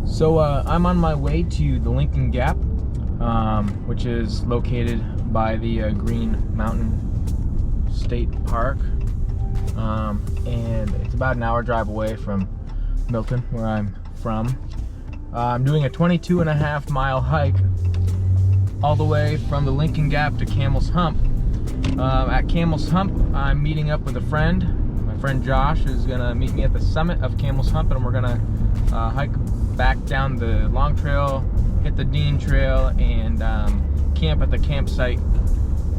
So I'm on my way to the Lincoln Gap, which is located by the Green Mountain State Park, and it's about an hour drive away from Milton, where I'm from. I'm doing a 22.5-mile hike all the way from the Lincoln Gap to Camel's Hump. At Camel's Hump, I'm meeting up with a friend. My friend Josh is gonna meet me at the summit of Camel's Hump, and we're gonna hike back down the long trail, hit the Dean Trail, and camp at the campsite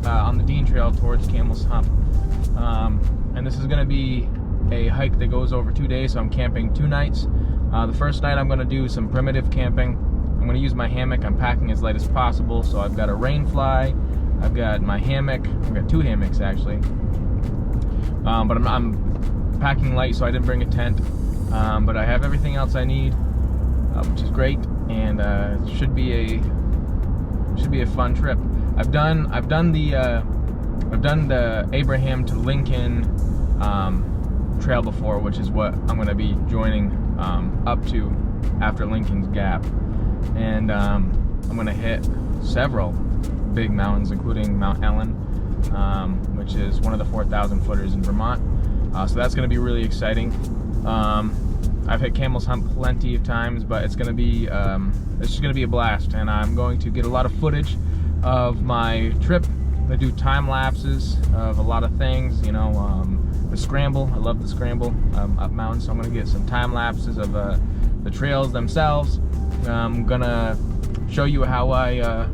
on the Dean Trail towards Camel's Hump. And this is gonna be a hike that goes over 2 days, so I'm camping 2 nights. The first night I'm gonna do some primitive camping. I'm gonna use my hammock. I'm packing as light as possible, so I've got a rain fly, I've got my hammock, I've got 2 hammocks actually. But I'm packing light, so I didn't bring a tent. But I have everything else I need, which is great, and it should be a fun trip. I've done the Abraham to Lincoln trail before, which is what I'm going to be joining up to after Lincoln's Gap, and I'm going to hit several big mountains, including Mount Ellen, which is one of the 4,000 footers in Vermont. So that's going to be really exciting. I've hit Camel's Hump plenty of times, but it's just gonna be a blast, and I'm going to get a lot of footage of my trip. I'm gonna do time lapses of a lot of things, you know, the scramble. I love the scramble up mountain, so I'm gonna get some time lapses of the trails themselves. I'm gonna show you how I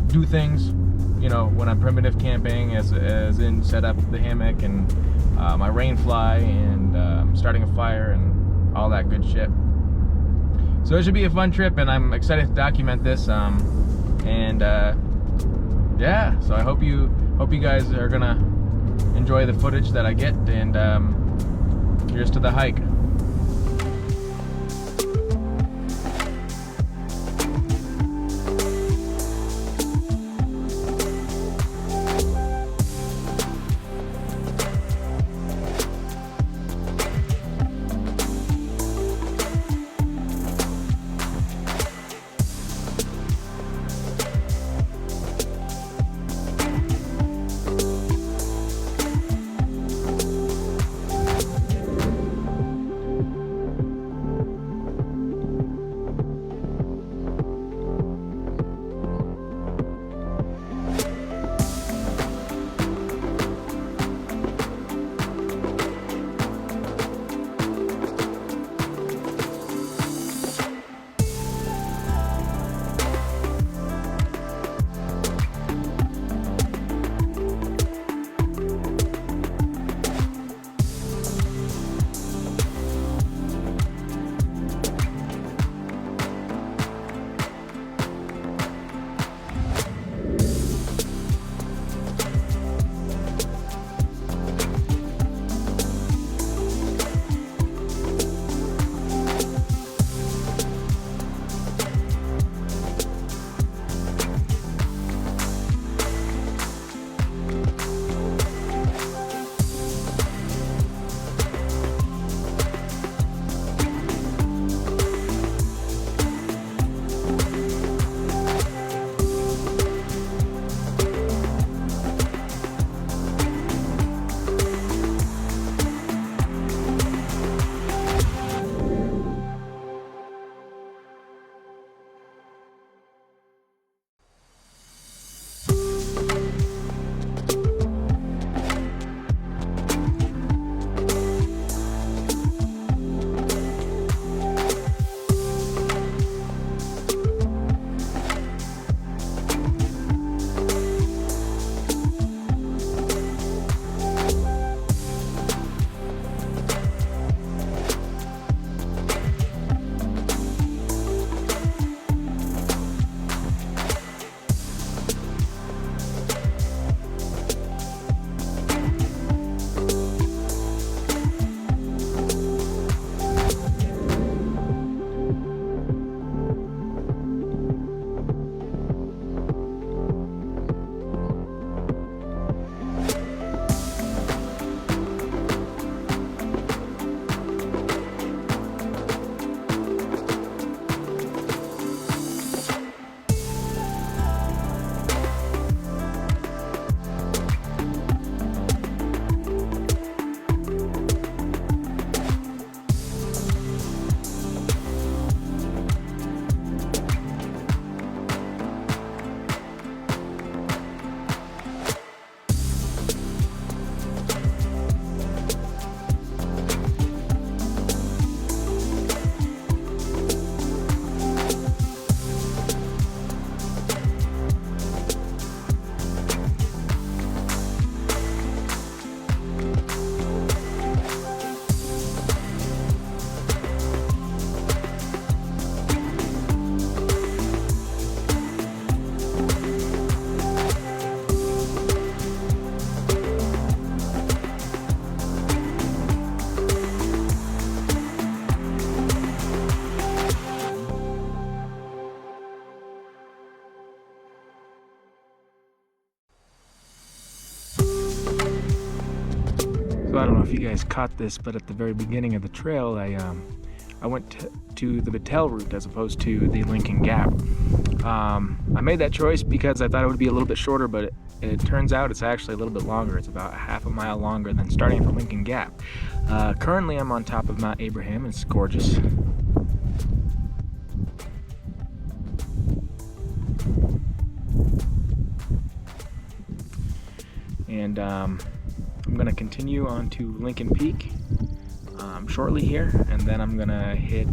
do things, you know, when I'm primitive camping, as in set up the hammock and my rain fly and starting a fire and all that good shit. So it should be a fun trip, and I'm excited to document this. Yeah, so I hope you guys are gonna enjoy the footage that I get, and here's to the hike. know if you guys caught this, but at the very beginning of the trail, I went to the Battelle route as opposed to the Lincoln Gap. I made that choice because I thought it would be a little bit shorter, but it turns out it's actually a little bit longer. It's about half a mile longer than starting from Lincoln Gap. Currently, I'm on top of Mount Abraham, and it's gorgeous. And I'm going to continue on to Lincoln Peak shortly here, and then I'm going to hit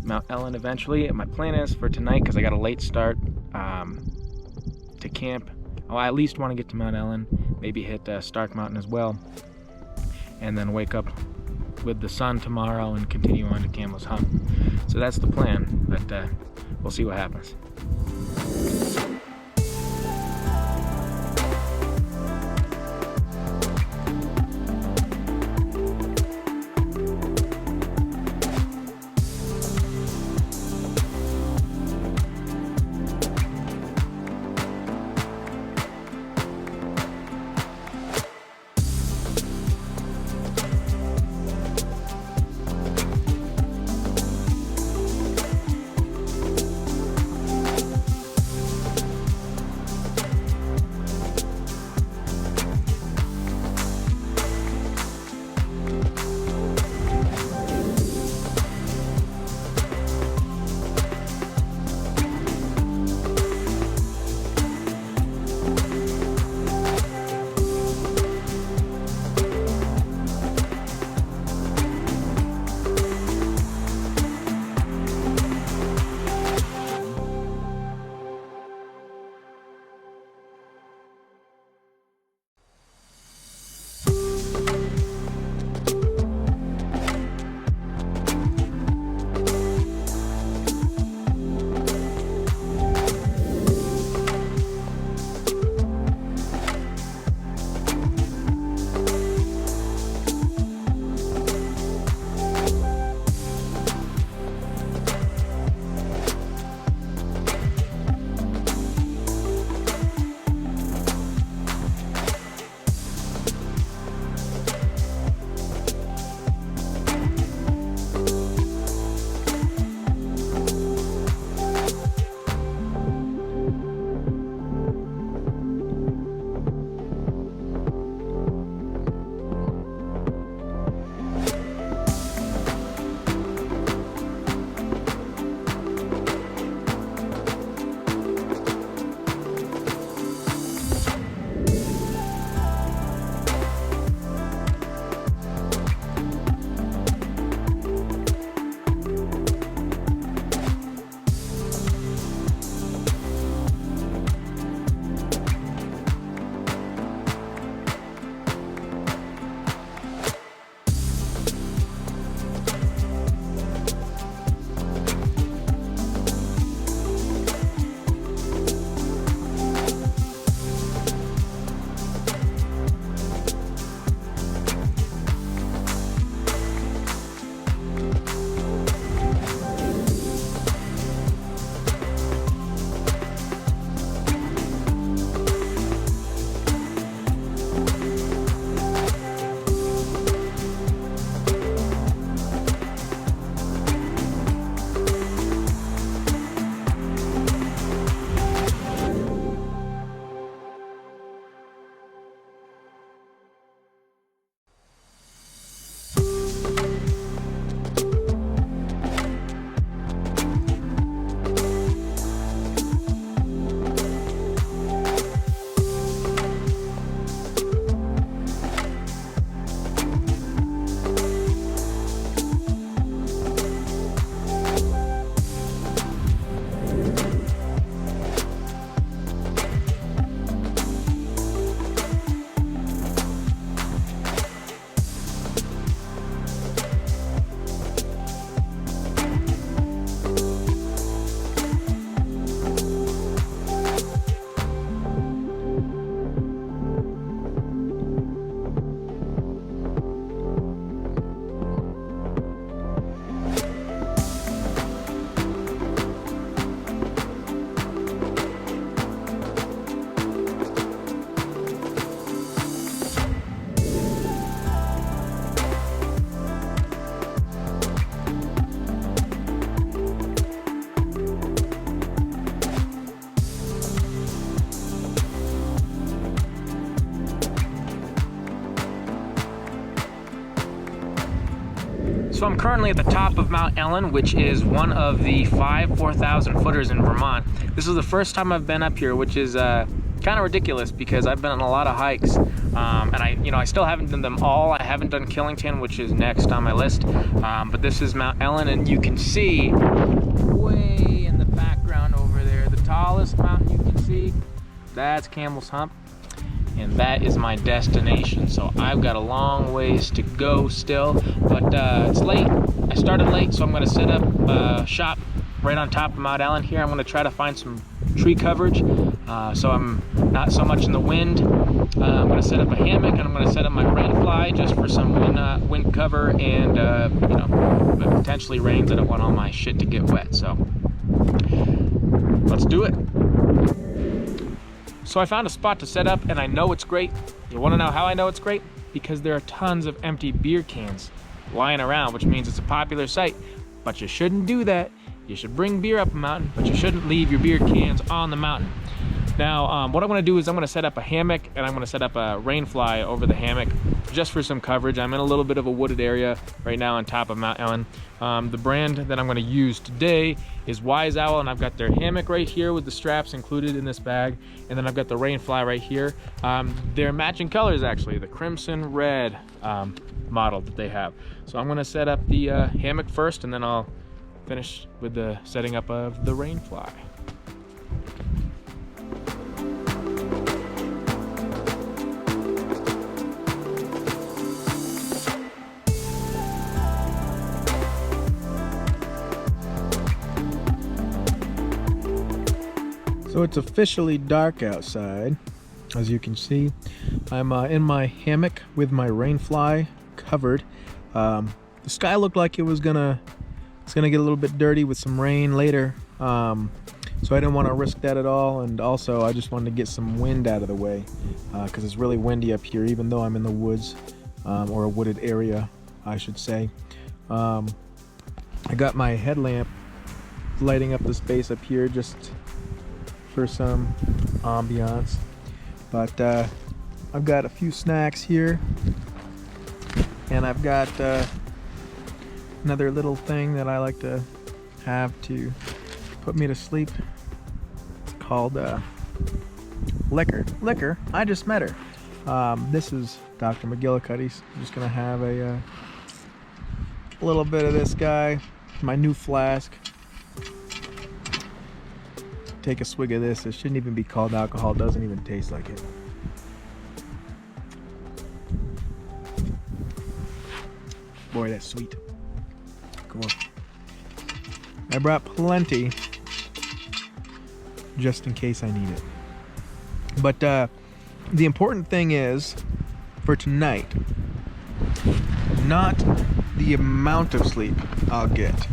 Mount Ellen eventually. And my plan is for tonight, because I got a late start, to camp. I at least want to get to Mount Ellen, maybe hit Stark Mountain as well, and then wake up with the sun tomorrow and continue on to Camel's Hump. So that's the plan, but we'll see what happens. I'm currently at the top of Mount Ellen, which is one of the 5 4,000 footers in Vermont. This is the first time I've been up here, which is kind of ridiculous because I've been on a lot of hikes, and I still haven't done them all. I haven't done Killington, which is next on my list, but this is Mount Ellen, and you can see way in the background over there, the tallest mountain you can see, that's Camel's Hump. And that is my destination. So I've got a long ways to go still, but it's late. I started late, so I'm gonna set up shop right on top of Mount Ellen here. I'm gonna try to find some tree coverage, so I'm not so much in the wind. I'm gonna set up a hammock, and I'm gonna set up my rain fly just for some wind cover, and potentially rains. I don't want all my shit to get wet, so let's do it. So I found a spot to set up, and I know it's great. You wanna know how I know it's great? Because there are tons of empty beer cans lying around, which means it's a popular site. But you shouldn't do that. You should bring beer up a mountain, but you shouldn't leave your beer cans on the mountain. Now, what I'm gonna do is I'm gonna set up a hammock, and I'm gonna set up a rain fly over the hammock just for some coverage. I'm in a little bit of a wooded area right now on top of Mount Ellen. The brand that I'm gonna use today is Wise Owl, and I've got their hammock right here with the straps included in this bag, and then I've got the rain fly right here. They're matching colors actually, the crimson red model that they have. So I'm gonna set up the hammock first, and then I'll finish with the setting up of the rain fly. So it's officially dark outside, as you can see. I'm in my hammock with my rain fly covered. The sky looked like it's gonna get a little bit dirty with some rain later, so I didn't want to risk that at all. And also I just wanted to get some wind out of the way because it's really windy up here, even though I'm in the woods, or a wooded area I should say. I got my headlamp lighting up the space up here just for some ambiance, but I've got a few snacks here, and I've got another little thing that I like to have to put me to sleep. It's called liquor. I just met her. This is Dr. McGillicuddy's. I'm just gonna have a little bit of this guy, my new flask. Take a swig of this. It shouldn't even be called alcohol. It doesn't even taste like it. Boy, that's sweet. Cool. I brought plenty just in case I need it. But the important thing is for tonight, not the amount of sleep I'll get.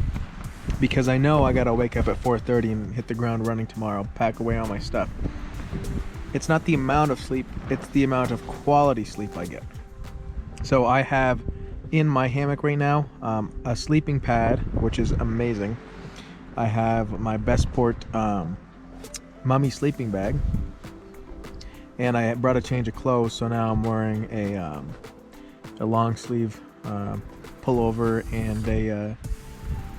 Because I know I gotta wake up at 4:30 and hit the ground running tomorrow, pack away all my stuff. It's not the amount of sleep, it's the amount of quality sleep I get. So I have in my hammock right now a sleeping pad, which is amazing. I have my Bestport mummy sleeping bag, and I brought a change of clothes, so now I'm wearing a long sleeve pullover and a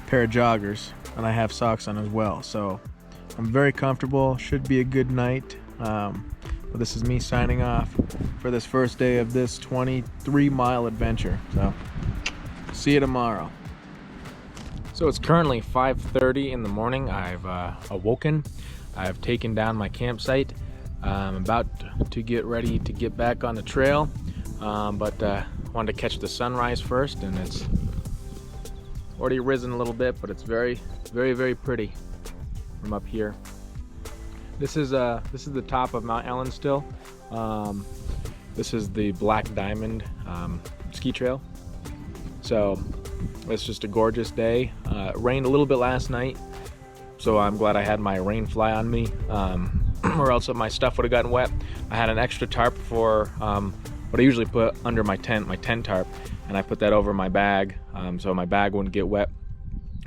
pair of joggers, and I have socks on as well. So I'm very comfortable. Should be a good night. But this is me signing off for this first day of this 23-mile adventure. So see you tomorrow. So it's currently 5:30 in the morning. I've awoken. I've taken down my campsite. I'm about to get ready to get back on the trail, but wanted to catch the sunrise first, and it's already risen a little bit, but it's very, very, very pretty from up here. This is the top of Mount Ellen still. This is the Black Diamond ski trail. So it's just a gorgeous day. It rained a little bit last night, so I'm glad I had my rain fly on me, or else my stuff would have gotten wet. I had an extra tarp for what I usually put under my tent tarp, and I put that over my bag, so my bag wouldn't get wet,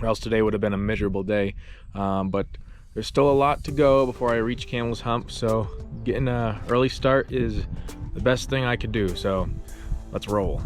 or else today would have been a miserable day. But there's still a lot to go before I reach Camel's Hump, so getting an early start is the best thing I could do, so let's roll.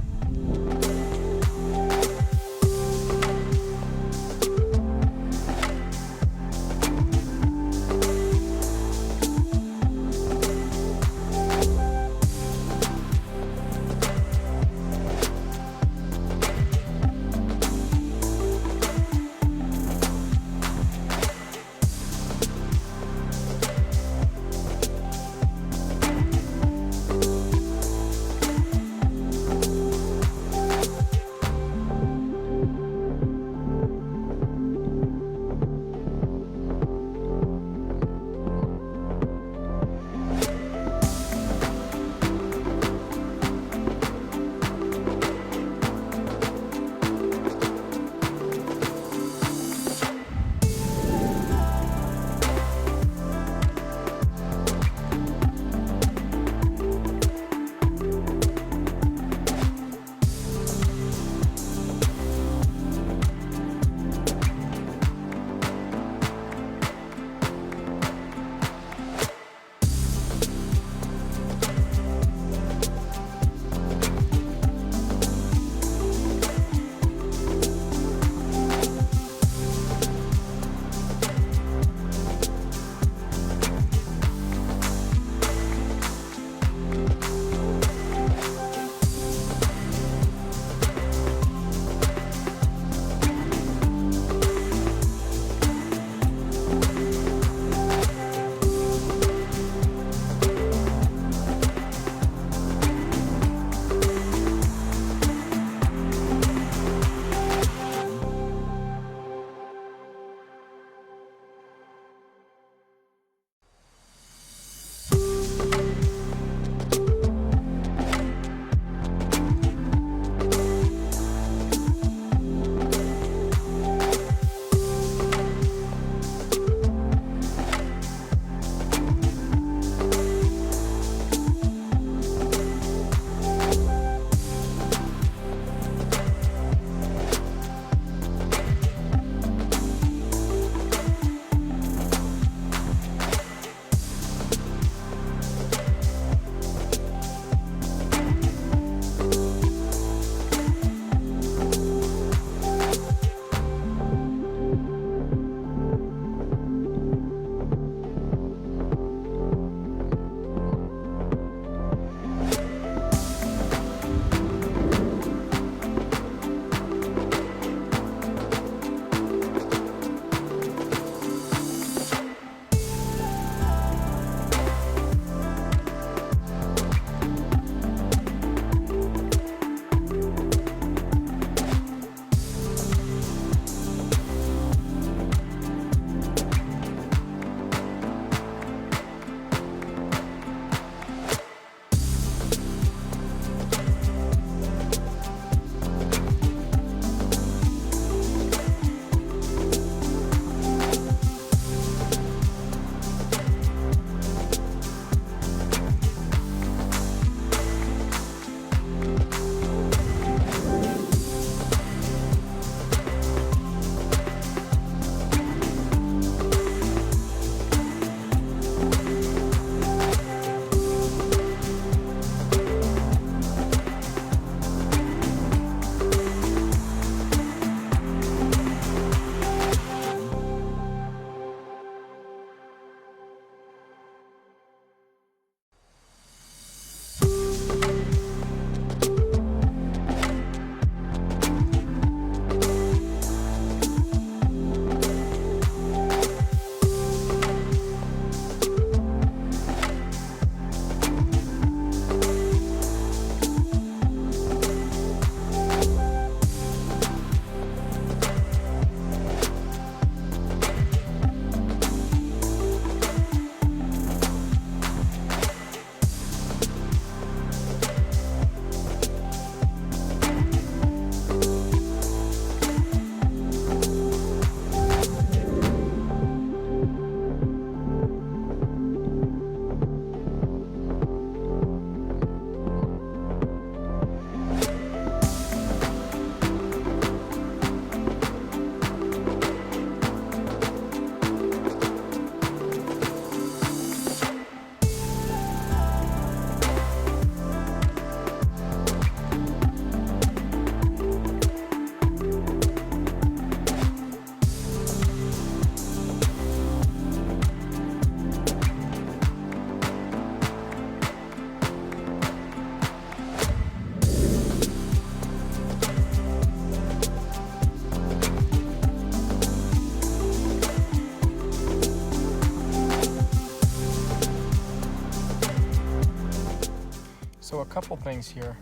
couple things here.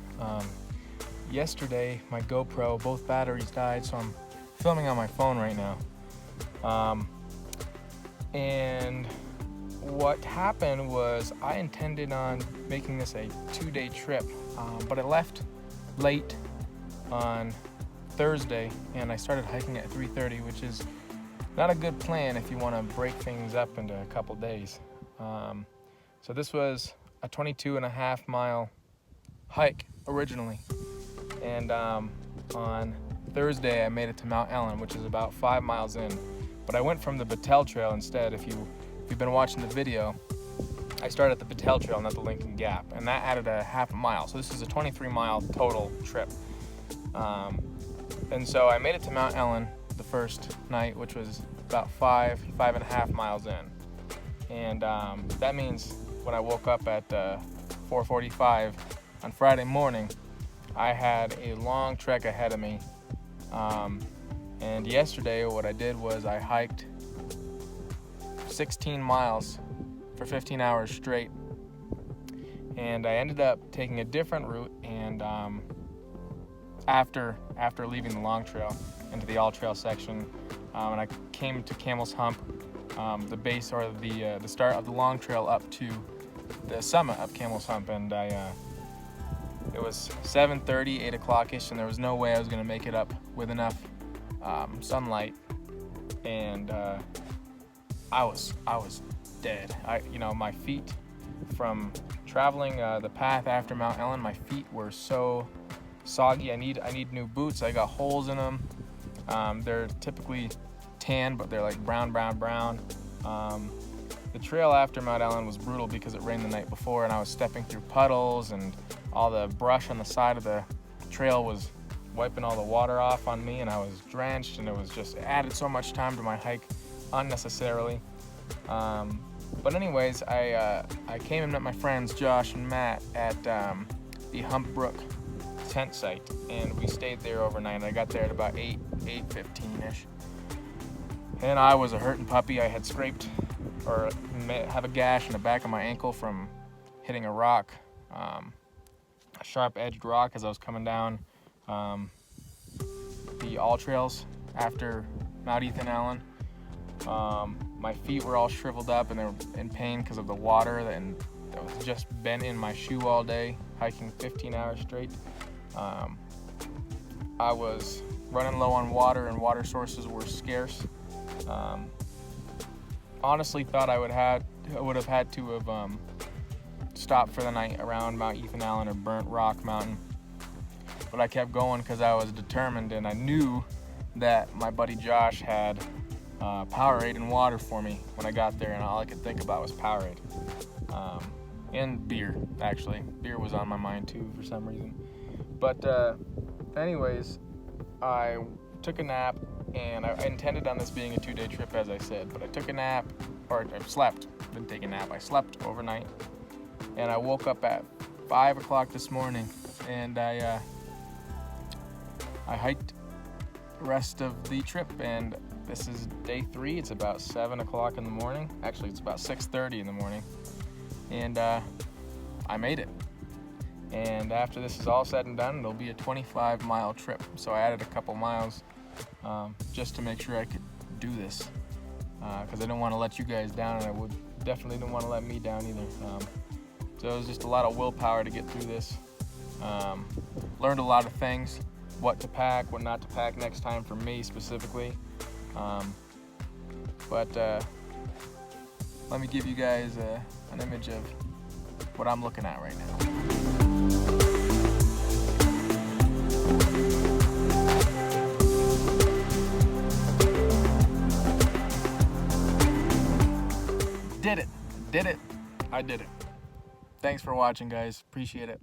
Yesterday, my GoPro, both batteries died, so I'm filming on my phone right now. And what happened was I intended on making this a 2-day trip, but I left late on Thursday and I started hiking at 3:30, which is not a good plan if you want to break things up into a couple days. So this was a 22.5 mile hike originally, and on Thursday I made it to Mount Ellen, which is about 5 miles in, but I went from the Battelle Trail instead. If you've been watching the video, I started at the Battelle Trail, not the Lincoln Gap, and that added a half a mile, so this is a 23 mile total trip. And so I made it to Mount Ellen the first night, which was about 5.5 miles in, and that means when I woke up at 4:45 on Friday morning, I had a long trek ahead of me. And yesterday what I did was I hiked 16 miles for 15 hours straight, and I ended up taking a different route, and after leaving the long trail into the all trail section, and I came to Camel's Hump, the base or the start of the long trail up to the summit of Camel's Hump, and it was 7:30, 8 o'clock-ish, and there was no way I was going to make it up with enough sunlight, and I was dead. My feet, from traveling the path after Mount Ellen, my feet were so soggy. I need new boots. I got holes in them. They're typically tan, but they're like brown. The trail after Mount Ellen was brutal because it rained the night before, and I was stepping through puddles, and all the brush on the side of the trail was wiping all the water off on me, and I was drenched, and it added so much time to my hike unnecessarily. But anyways, I came and met my friends Josh and Matt at the Hump Brook tent site, and we stayed there overnight. I got there at about 8:15-ish, and I was a hurting puppy. I had scraped or have a gash in the back of my ankle from hitting a rock, a sharp-edged rock, as I was coming down the all trails after Mount Ethan Allen. My feet were all shriveled up, and they were in pain because of the water that was just been in my shoe all day, hiking 15 hours straight. I was running low on water, and water sources were scarce. Honestly thought I would have had to have stopped for the night around Mount Ethan Allen or Burnt Rock Mountain, but I kept going because I was determined, and I knew that my buddy Josh had Powerade and water for me when I got there, and all I could think about was Powerade. And beer, actually. Beer was on my mind too for some reason. But anyways, I took a nap, and I intended on this being a 2-day trip, as I said, but I took a nap, or I slept. Didn't take a nap, I slept overnight, and I woke up at 5 o'clock this morning, and I hiked the rest of the trip, and this is day 3. It's about 7 o'clock in the morning. Actually, it's about 6:30 in the morning, and I made it. And after this is all said and done, it'll be a 25 mile trip. So I added a couple miles just to make sure I could do this, because I didn't want to let you guys down, and I definitely didn't want to let me down either. So it was just a lot of willpower to get through this. Learned a lot of things, what to pack, what not to pack next time for me specifically. But let me give you guys an image of what I'm looking at right now. Did it. I did it. Thanks for watching, guys. Appreciate it.